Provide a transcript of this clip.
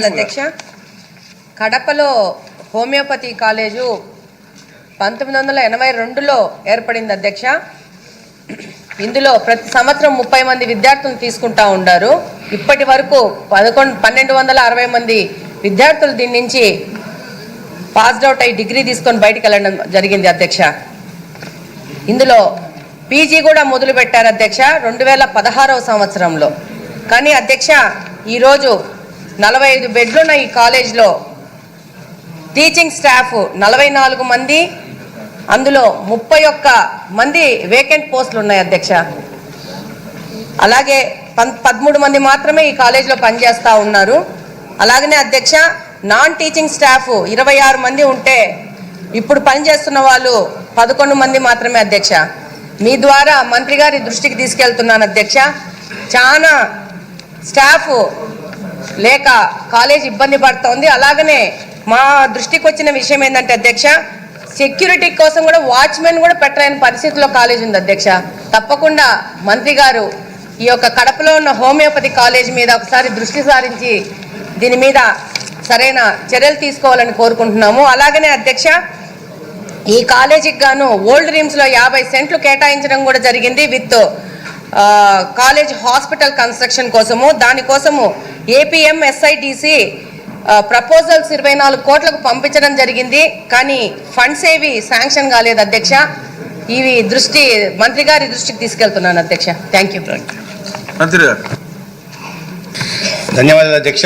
అధ్యక్ష, కడపలో homeopathy college 1982లో ఏర్పడింది అధ్యక్ష. ఇందులో ప్రతి సంవత్సరం 30 మంది విద్యార్థులు తీసుకుంటా ఉన్నారు. ఇప్పటి వరకు 1260 మంది విద్యార్థులు దీని నుంచి పాస్డ్ అవుట్ అయ్యి డిగ్రీ తీసుకొని బయటకు వెళ్ళడం జరిగింది అధ్యక్ష. ఇందులో పీజీ కూడా మొదలు పెట్టారు అధ్యక్ష 2016వ సంవత్సరంలో. కానీ అధ్యక్ష, ఈరోజు 45 బెడ్లున్న ఈ కాలేజ్లో టీచింగ్ స్టాఫ్ 44 మంది, అందులో 31 మంది వేకెంట్ పోస్టులు ఉన్నాయి అధ్యక్ష. అలాగే 13 మంది మాత్రమే ఈ కాలేజ్లో పనిచేస్తూ ఉన్నారు. అలాగనే అధ్యక్ష, నాన్ టీచింగ్ స్టాఫ్ 26 మంది ఉంటే ఇప్పుడు పనిచేస్తున్న వాళ్ళు 11 మంది మాత్రమే అధ్యక్ష. మీ ద్వారా మంత్రి గారి దృష్టికి తీసుకెళ్తున్నాను అధ్యక్ష. చాలా స్టాఫ్ లేక కాలేజ్ ఇబ్బంది పడుతోంది. అలాగనే మా దృష్టికి వచ్చిన విషయం ఏంటంటే అధ్యక్ష, సెక్యూరిటీ కోసం కూడా వాచ్మెన్ కూడా పెట్టలేని పరిస్థితిలో కాలేజ్ ఉంది అధ్యక్ష. తప్పకుండా మంత్రి గారు ఈ యొక్క కడపలో ఉన్న హోమియోపతి కాలేజ్ మీద ఒకసారి దృష్టి సారించి దీని మీద సరైన చర్యలు తీసుకోవాలని కోరుకుంటున్నాము. అలాగనే అధ్యక్ష, ఈ కాలేజీకి గాను ఓల్డ్ రీమ్స్లో 50 సెంట్లు కేటాయించడం కూడా జరిగింది విత్ కాలేజ్ హాస్పిటల్ కన్స్ట్రక్షన్ కోసము. దానికోసము APMSIDC ప్రపోజల్స్ 24 కోట్లకు పంపించడం జరిగింది. కానీ ఫండ్స్ ఏవి శాంక్షన్ కాలేదు అధ్యక్ష. ఇవి మంత్రి గారి దృష్టికి తీసుకెళ్తున్నాను అధ్యక్ష. Thank you. మంత్రి గారు. ధన్యవాదాలు అధ్యక్ష.